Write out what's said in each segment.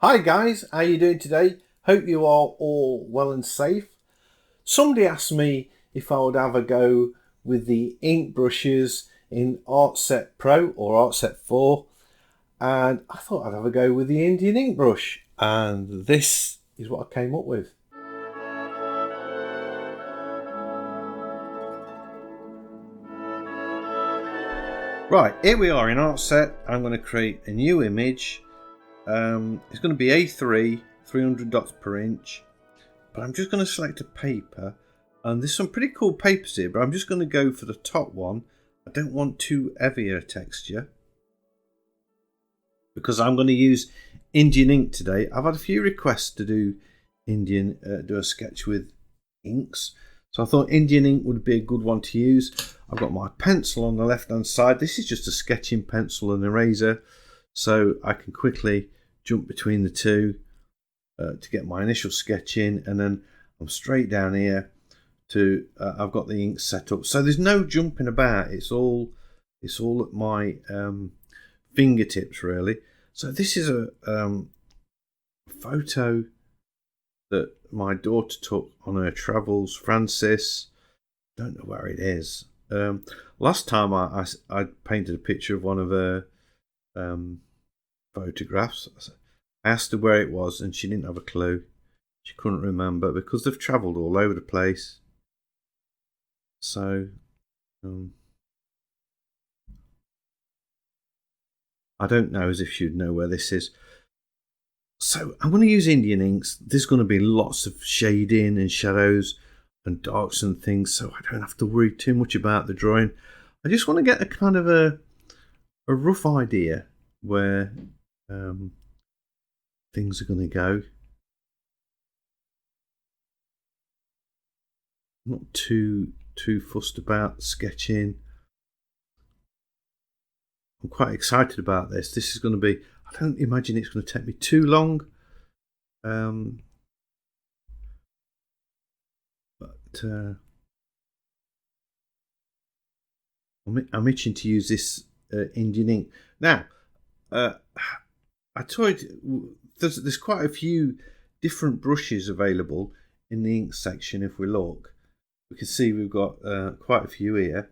Hi guys, how you doing today? Hope you are all well and safe. Somebody asked me if I would have a go with the ink brushes in Artset Pro or Artset 4, and I thought I'd have a go with the Indian ink brush, and this is what I came up with. Right, here we are in Artset. I'm going to create a new image. It's going to be A3, 300 dots per inch. But I'm just going to select a paper, and there's some pretty cool papers here, but I'm just going to go for the top one. I don't want too heavy a texture because I'm going to use Indian ink today. I've had a few requests to do do a sketch with inks, so I thought Indian ink would be a good one to use. I've got my pencil on the left hand side. This is just a sketching pencil and eraser, so I can quickly jump between the two to get my initial sketch in, and then I'm straight down here to I've got the ink set up, so there's no jumping about. It's all at my fingertips really. So this is a photo that my daughter took on her travels. Francis, don't know where it is. Last time I painted a picture of one of her photographs. I asked her where it was and she didn't have a clue. She couldn't remember because they've travelled all over the place. So I don't know as if she'd know where this is. So I'm going to use Indian inks. There's going to be lots of shading and shadows and darks and things, so I don't have to worry too much about the drawing. I just want to get a kind of a rough idea where things are going to go. I'm not too fussed about sketching. I'm quite excited about this. This is going to be, I don't imagine it's going to take me too long. I'm itching to use this Indian ink. Now, I told you, there's quite a few different brushes available in the ink section. If we look, we can see we've got quite a few here.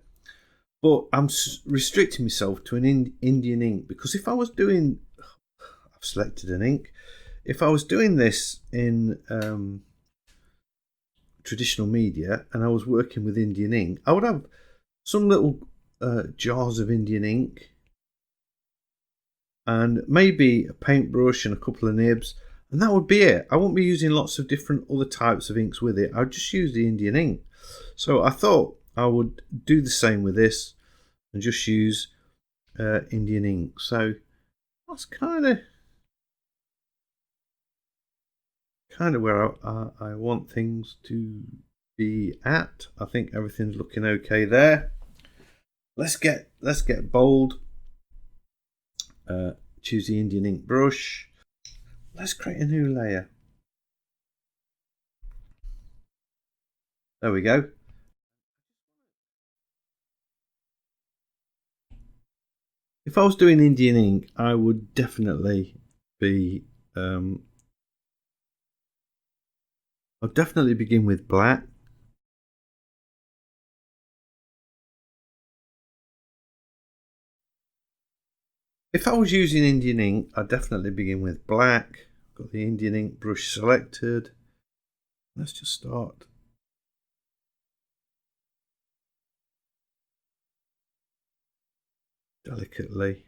But I'm restricting myself to an Indian ink because if I was doing, I've selected an ink. If I was doing this in traditional media and I was working with Indian ink, I would have some little jars of Indian ink and maybe a paintbrush and a couple of nibs, and that would be it. I won't be using lots of different other types of inks with it. I'd just use the Indian ink. So I thought I would do the same with this and just use Indian ink. So that's kind of where I want things to be at. I think everything's looking okay there. Let's get bold. Choose the Indian ink brush. Let's create a new layer. There we go. If I was doing Indian ink, I would definitely be I'd definitely begin with black. If I was using Indian ink, I'd definitely begin with black. Got the Indian ink brush selected. Let's just start. Delicately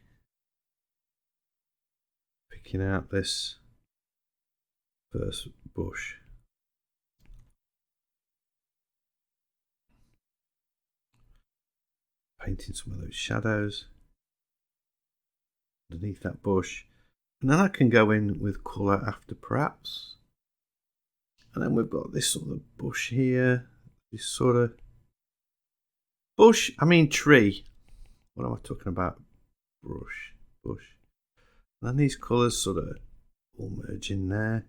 picking out this first bush. Painting some of those shadows underneath that bush. And then I can go in with colour after perhaps. And then we've got this sort of bush here. This sort of bush, I mean tree. What am I talking about? Bush. And then these colours sort of all merge in there.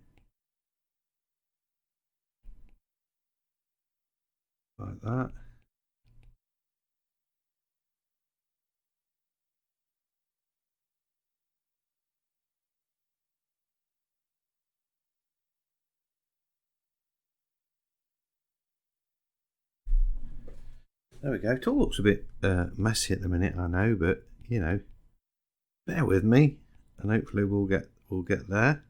Like that. There we go. It all looks a bit messy at the minute, I know, but you know, bear with me, and hopefully we'll get there.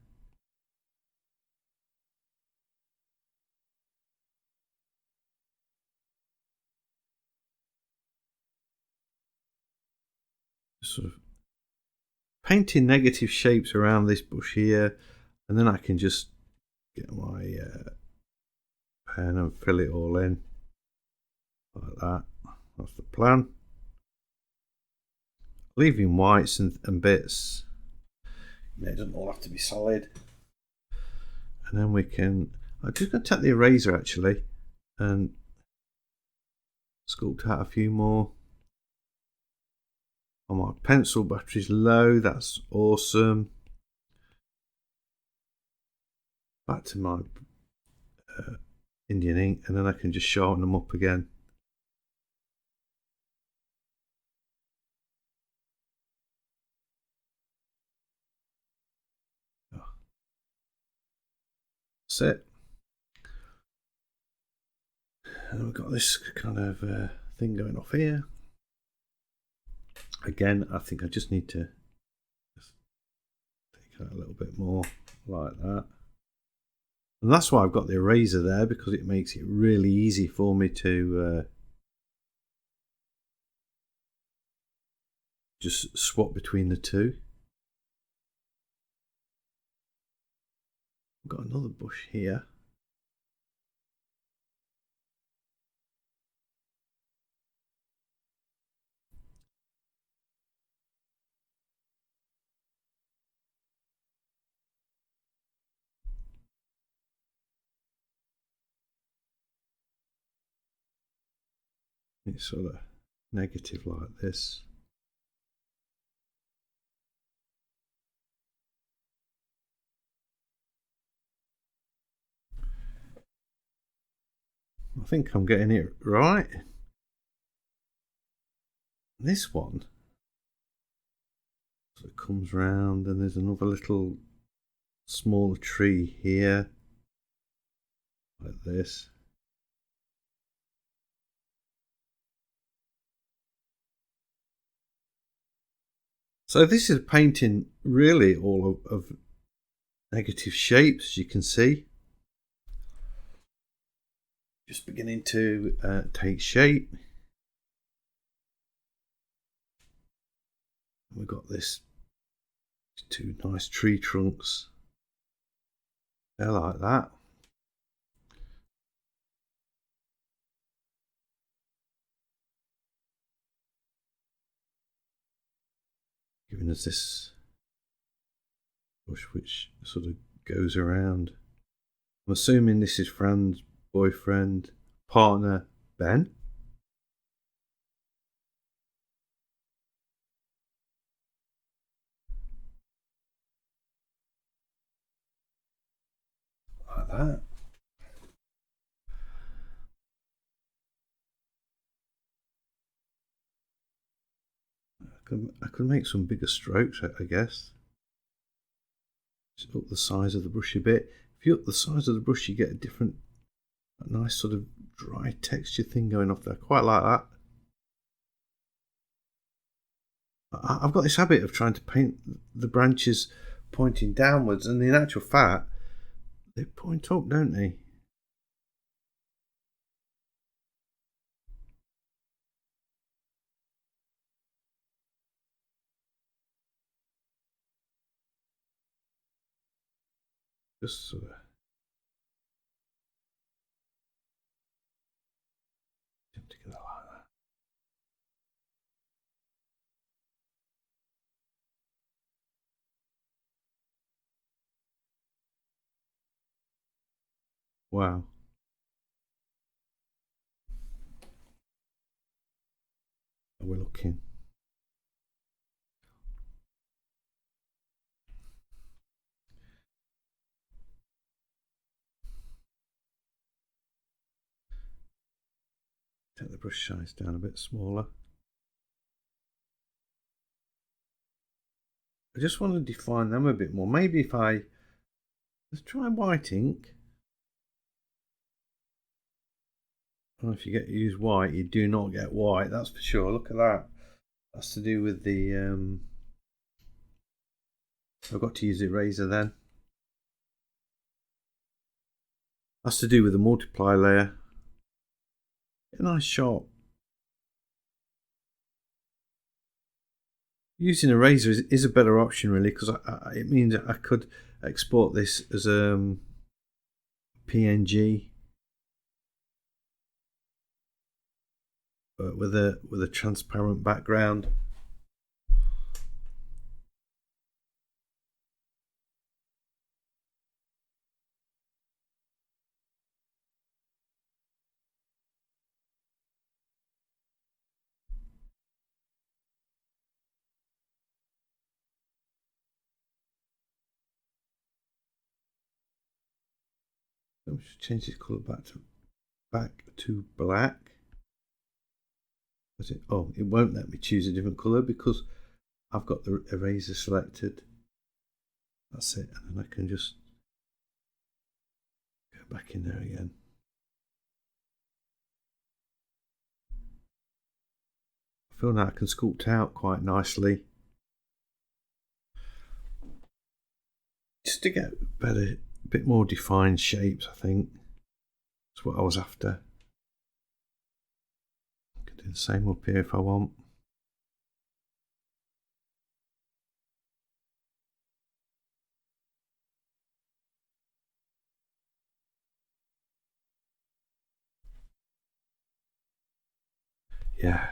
Sort of painting negative shapes around this bush here, and then I can just get my pen and fill it all in like that. That's the plan. Leaving whites and bits. It doesn't all have to be solid. And then we can. I'm just going to take the eraser actually and sculpt out a few more. Oh, my pencil battery's low. That's awesome. Back to my Indian ink, and then I can just sharpen them up again. That's it. And we've got this kind of thing going off here. Again, I think I just need to take out a little bit more like that. And that's why I've got the eraser there, because it makes it really easy for me to just swap between the two. I've got another bush here. It's sort of negative like this. I think I'm getting it right. This one sort of comes round, and there's another little smaller tree here, like this. So this is painting really all of negative shapes, as you can see. Just beginning to take shape. We've got this two nice tree trunks. They're like that. Giving us this bush which sort of goes around. I'm assuming this is Fran's boyfriend, partner, Ben. Like that. I could make some bigger strokes, I guess. Just up the size of the brush a bit. If you up the size of the brush, you get a nice sort of dry texture thing going off there. Quite like that. I've got this habit of trying to paint the branches pointing downwards, and in actual fact, they point up, don't they? Just sort of together like that. Wow. We're looking. Take the brush size down a bit smaller. I just want to define them a bit more. Maybe if let's try white ink. Well, if you use white, you do not get white, that's for sure. Look at that. That's to do with the I've got to use the eraser then. That's to do with the multiply layer. A nice sharp. Using a eraser is a better option really, because it means I could export this as a PNG with a transparent background. Let's change this colour back to black. Oh, it won't let me choose a different colour because I've got the eraser selected. That's it, and then I can just go back in there again. I feel now I can sculpt out quite nicely. Just to get a bit more defined shapes, I think. That's what I was after. I could do the same up here if I want. Yeah.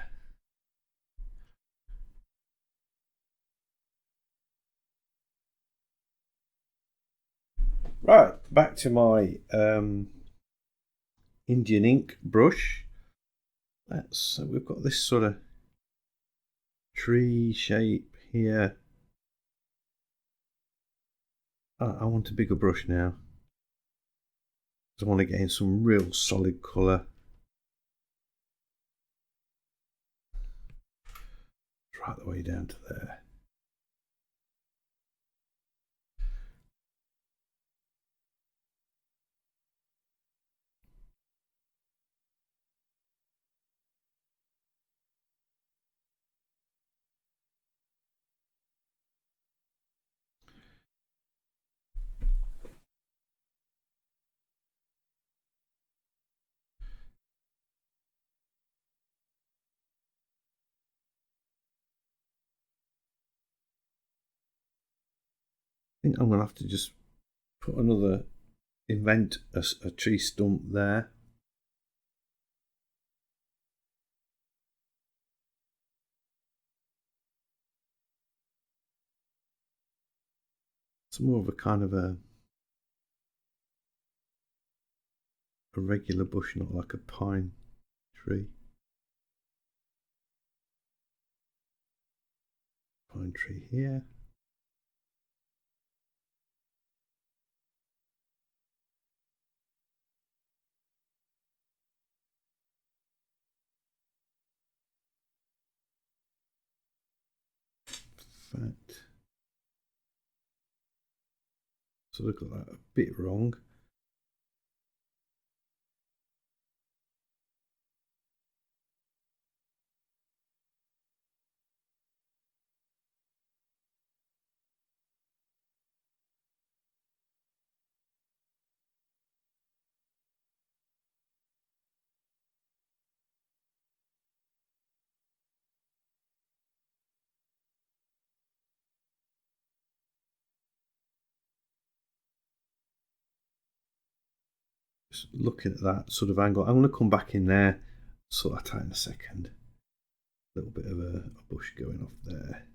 Right, back to my Indian ink brush. So we've got this sort of tree shape here. I want a bigger brush now. I want to get in some real solid colour. Right the way down to there. I think I'm going to have to just put invent a tree stump there. It's more of a kind of a regular bush, not like a pine tree. Pine tree here. Fact, sort of got that a bit wrong. Just looking at that sort of angle, I'm going to come back in there, sort that out in a second. A little bit of a bush going off there.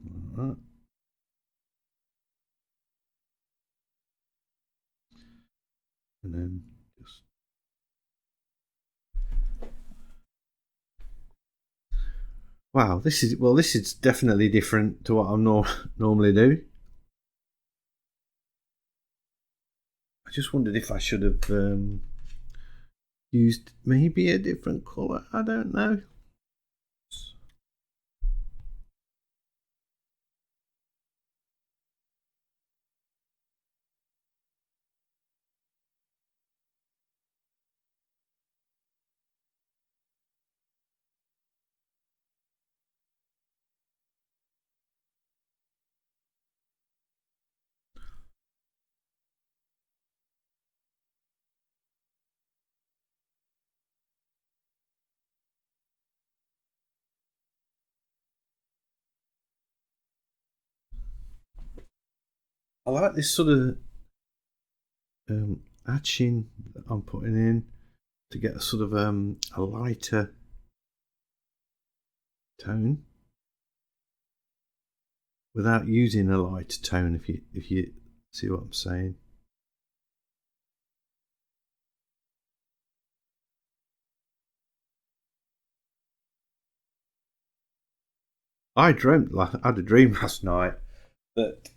All right. And then just wow, this is definitely different to what I normally do. I just wondered if I should have used maybe a different colour. I don't know. I like this sort of hatching that I'm putting in to get a sort of a lighter tone without using a lighter tone, if you see what I'm saying. I had a dream last night that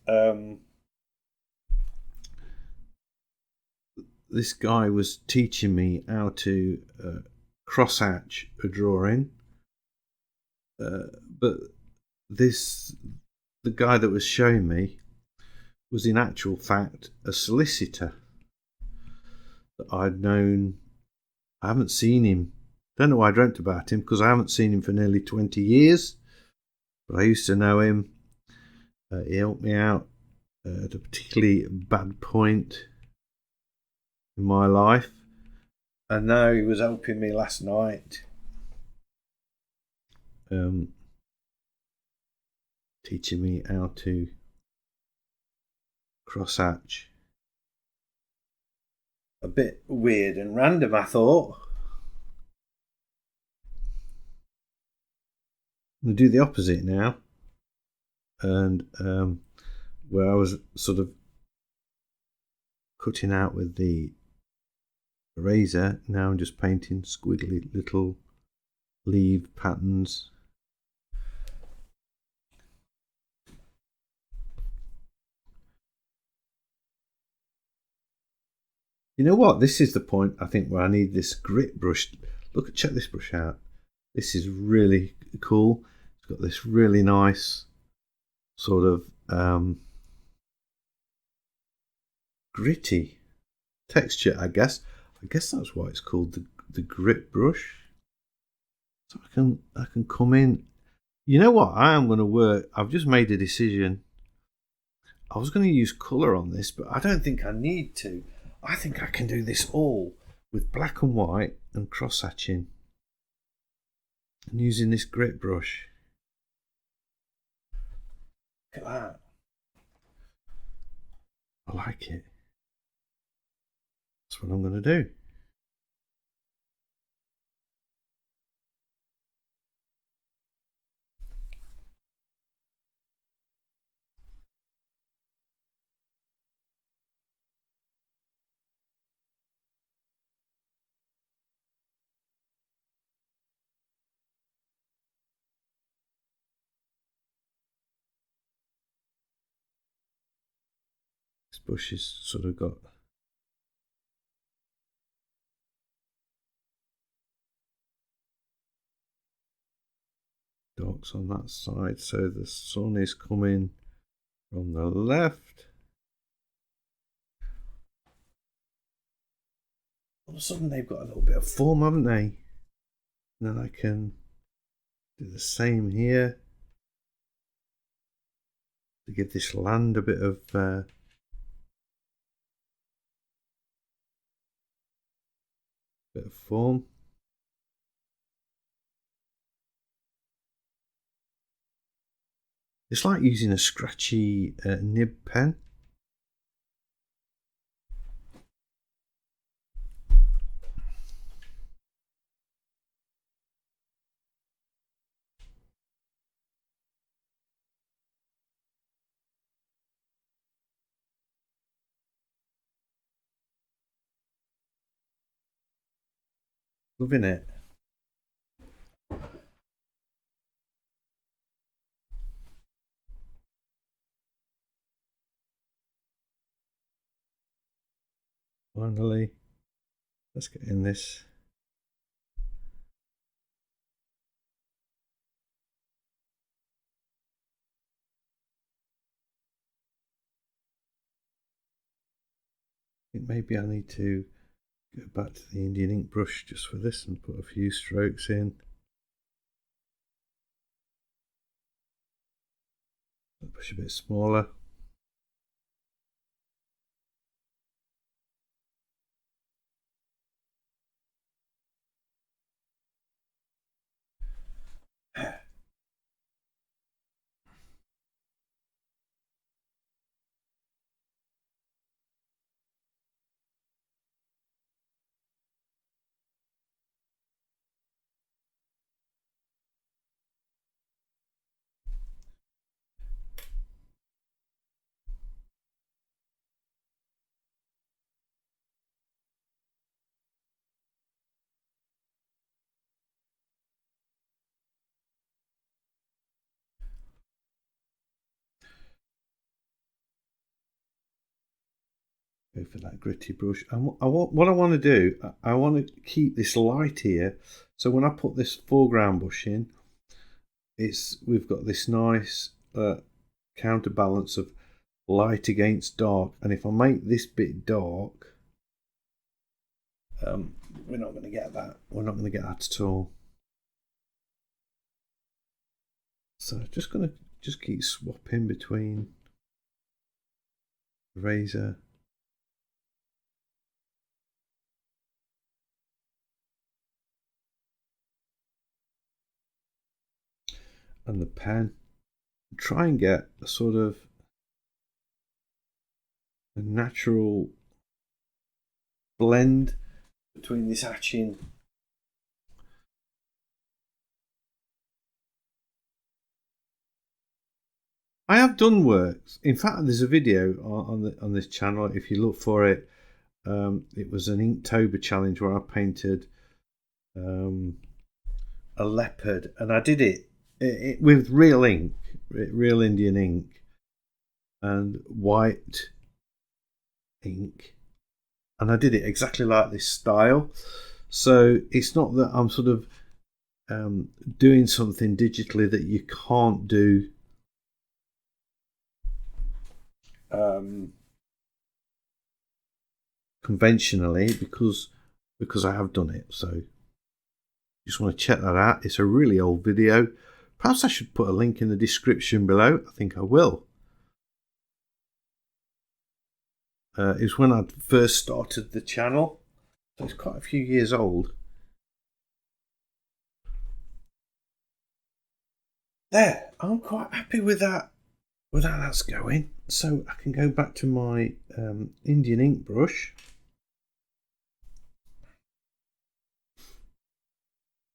this guy was teaching me how to cross hatch a drawing, but the guy that was showing me was in actual fact a solicitor that I'd known. I haven't seen him. Don't know why I dreamt about him, because I haven't seen him for nearly 20 years. But I used to know him. He helped me out at a particularly bad point in my life. And now he was helping me last night. Teaching me how to cross hatch. A bit weird and random, I thought. I'm going to do the opposite now. And where I was sort of cutting out with the eraser, now I'm just painting squiggly little leaf patterns. You know what? This is the point, I think, where I need this grit brush. Check this brush out. This is really cool. It's got this really nice sort of gritty texture, I guess. I guess that's why it's called the grit brush. So I can come in. You know what? I am going to work. I've just made a decision. I was going to use colour on this, but I don't think I need to. I think I can do this all with black and white and cross hatching and using this grit brush. Look at that. I like it. That's what I'm going to do. This bush has sort of got darks on that side, so the sun is coming from the left. All of a sudden they've got a little bit of form, haven't they? And then I can do the same here to give this land a bit of form. It's like using a scratchy nib pen. Loving it. Finally, let's get in this. I think maybe I need to go back to the Indian ink brush just for this and put a few strokes in. Push a bit smaller. Go for that gritty brush. And what I want to do, I want to keep this light here. So when I put this foreground brush in, we've got this nice counterbalance of light against dark. And if I make this bit dark, we're not going to get that. We're not going to get that at all. So I'm just going to keep swapping between the razor and the pen. Try and get a sort of a natural blend between this hatching I have done works. In fact, there's a video on this channel. If you look for it, it was an Inktober challenge where I painted a leopard, and I did it with real ink, real Indian ink, and white ink, and I did it exactly like this style. So it's not that I'm sort of doing something digitally that you can't do conventionally, because I have done it. So just want to check that out. It's a really old video. Perhaps I should put a link in the description below. I think I will. It was when I first started the channel, so it's quite a few years old. There, I'm quite happy with that. With how that's going. So I can go back to my Indian ink brush.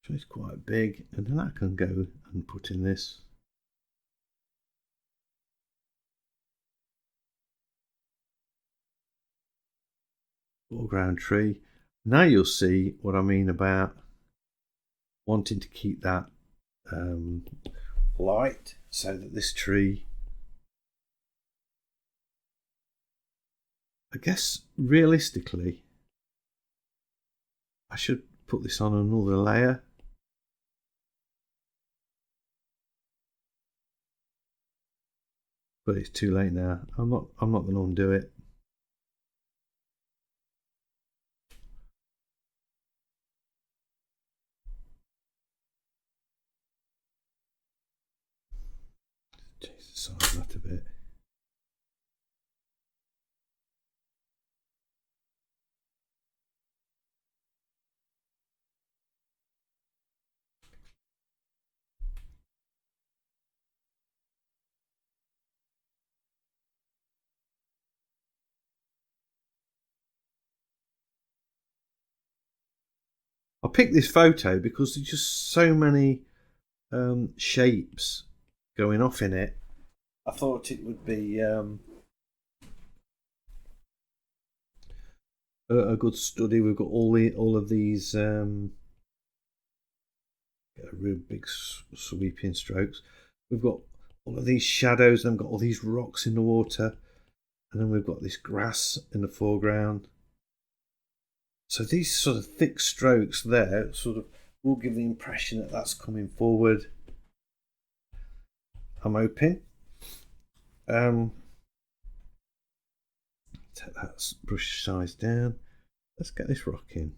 So it's quite big, and then I can go and put in this. Foreground tree. Now you'll see what I mean about wanting to keep that light, so that this tree, I guess realistically, I should put this on another layer. But it's too late now. I'm not going to undo it. Change the size of that a bit. I picked this photo because there's just so many shapes going off in it. I thought it would be a good study. We've got all of these real big sweeping strokes. We've got all of these shadows, and we've got all these rocks in the water, and then we've got this grass in the foreground. So these sort of thick strokes there sort of will give the impression that that's coming forward. I'm hoping. Take that brush size down. Let's get this rocking.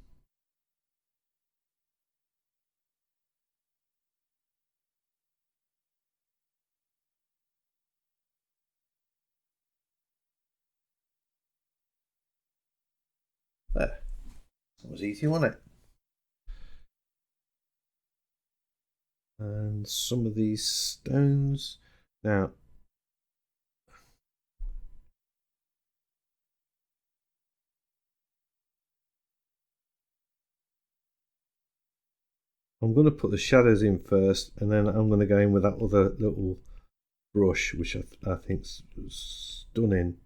There. That was easy, wasn't it? And some of these stones. Now, I'm going to put the shadows in first, and then I'm going to go in with that other little brush, which I think is stunning.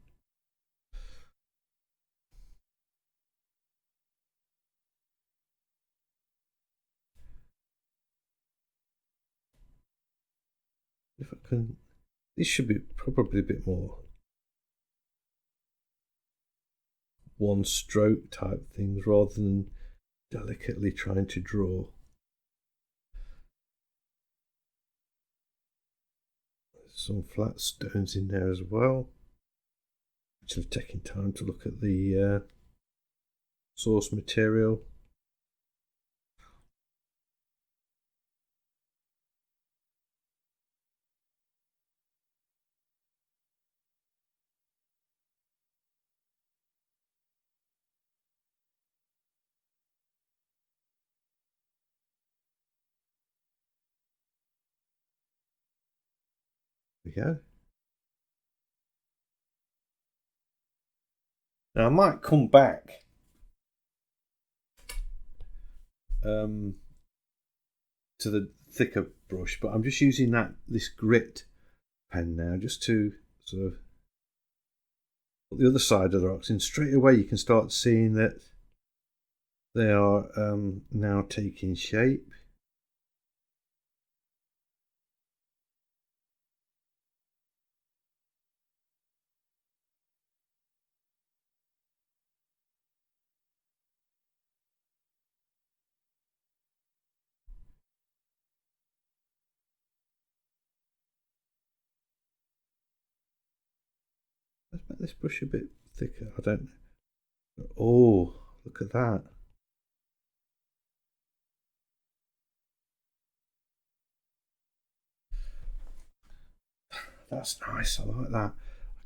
If I can, this should be probably a bit more. one stroke type things rather than delicately trying to draw. There's some flat stones in there as well, which I've taken time to look at the source material. There we go. Now I might come back to the thicker brush, but I'm just using this grit pen now just to sort of put the other side of the rocks in. Straight away you can start seeing that they are now taking shape. Let's make this brush a bit thicker. I don't know. Oh, look at that. That's nice. I like that. I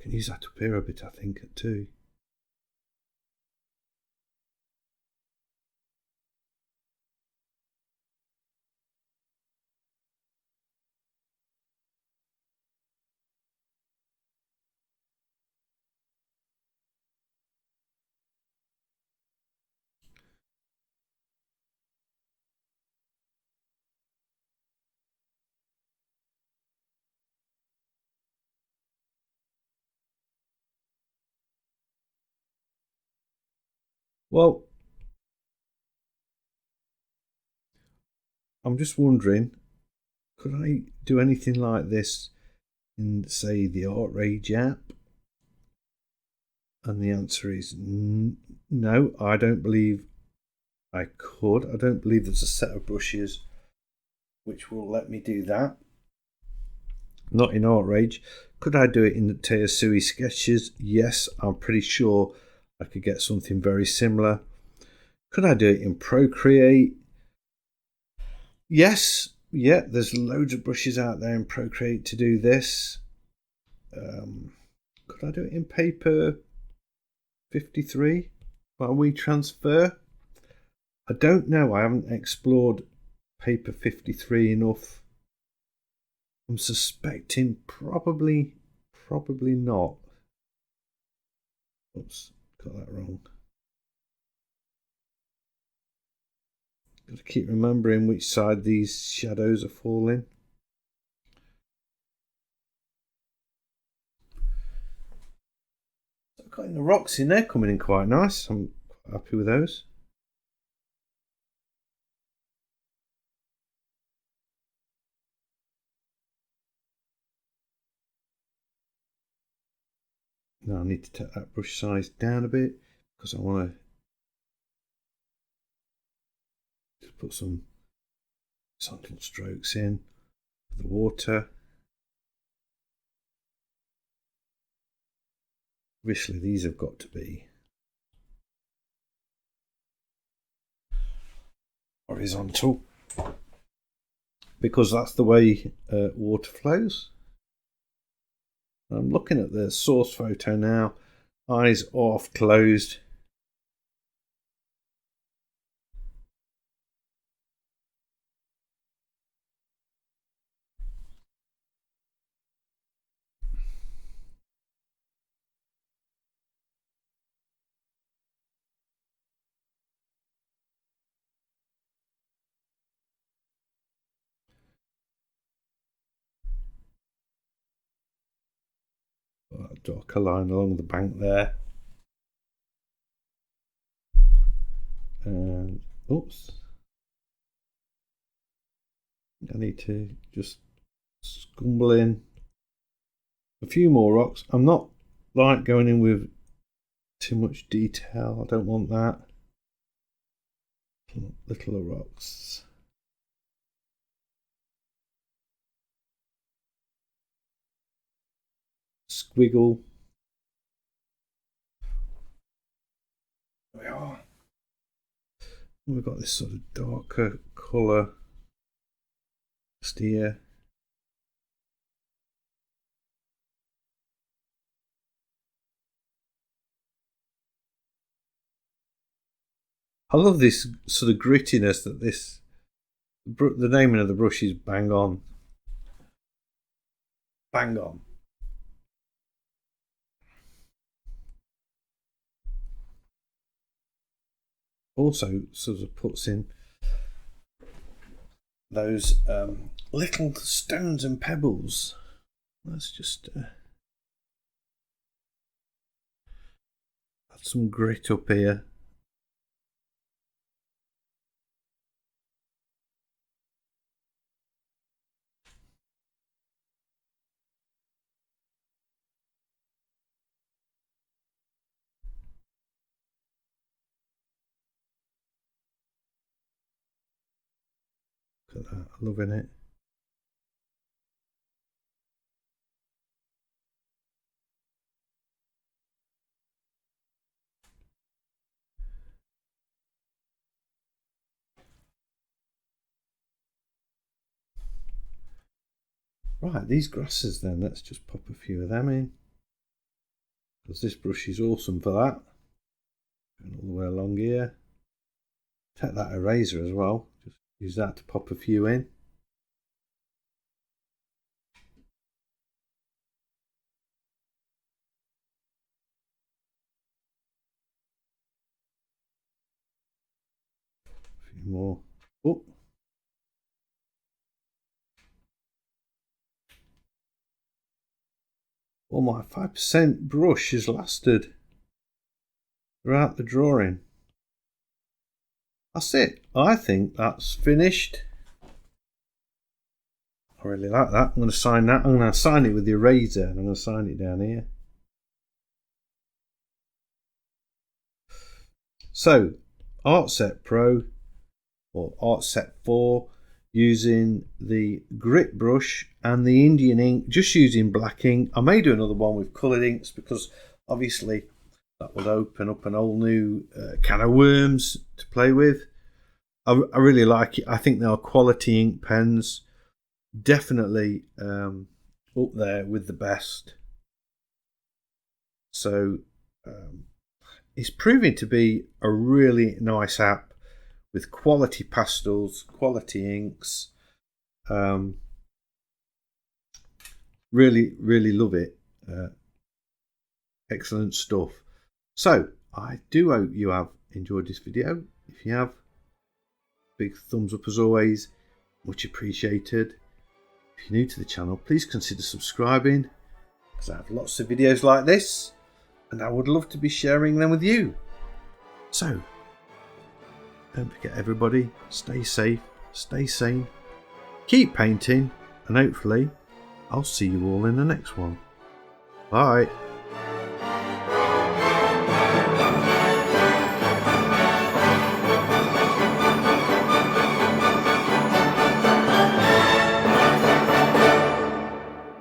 can use that up here a bit, I think, too. Well, I'm just wondering, could I do anything like this in, say, the Artrage app? And the answer is no, I don't believe I could. I don't believe there's a set of brushes which will let me do that. Not in Artrage. Could I do it in the Tchaikovsky sketches? Yes, I'm pretty sure I could get something very similar. Could I do it in Procreate? Yes, yeah, there's loads of brushes out there in Procreate to do this. Could I do it in Paper 53 by WeTransfer? I don't know. I haven't explored Paper 53 enough. I'm suspecting probably not. Oops, got that wrong. Got to keep remembering which side these shadows are falling. I've got the rocks in there coming in quite nice. I'm quite happy with those. Now I need to take that brush size down a bit because I want to just put some horizontal strokes in for the water. Obviously these have got to be horizontal because that's the way water flows. I'm looking at the source photo now, eyes off, closed. Darker line along the bank there. And oops, I need to just scumble in a few more rocks. I'm not like going in with Too much detail, I don't want that. Little rocks. Squiggle. There we are. We've got this sort of darker colour just here. I love this sort of grittiness that the naming of the brush is bang on. Bang on. Also sort of puts in those little stones and pebbles. Let's just add some grit up here. Look at that, I'm loving it. Right, these grasses then, let's just pop a few of them in. Because this brush is awesome for that. Going all the way along here. Take that eraser as well, just use that to pop a few in. A few more. Oh. Well, my 5% brush has lasted throughout the drawing. That's it. I think that's finished. I really like that. I'm going to sign that. I'm going to sign it with the eraser and I'm going to sign it down here. So, Artset Pro or Artset 4 using the grit brush and the Indian ink, just using black ink. I may do another one with coloured inks because obviously that would open up an whole new can of worms to play with. I really like it. I think they are quality ink pens. Definitely up there with the best. So it's proving to be a really nice app with quality pastels, quality inks. Really, really love it. Excellent stuff. So I do hope you have enjoyed this video. If you have, big thumbs up as always, much appreciated. If you're new to the channel, please consider subscribing because I have lots of videos like this and I would love to be sharing them with you. So don't forget everybody, stay safe, stay sane, keep painting, and hopefully I'll see you all in the next one. Bye.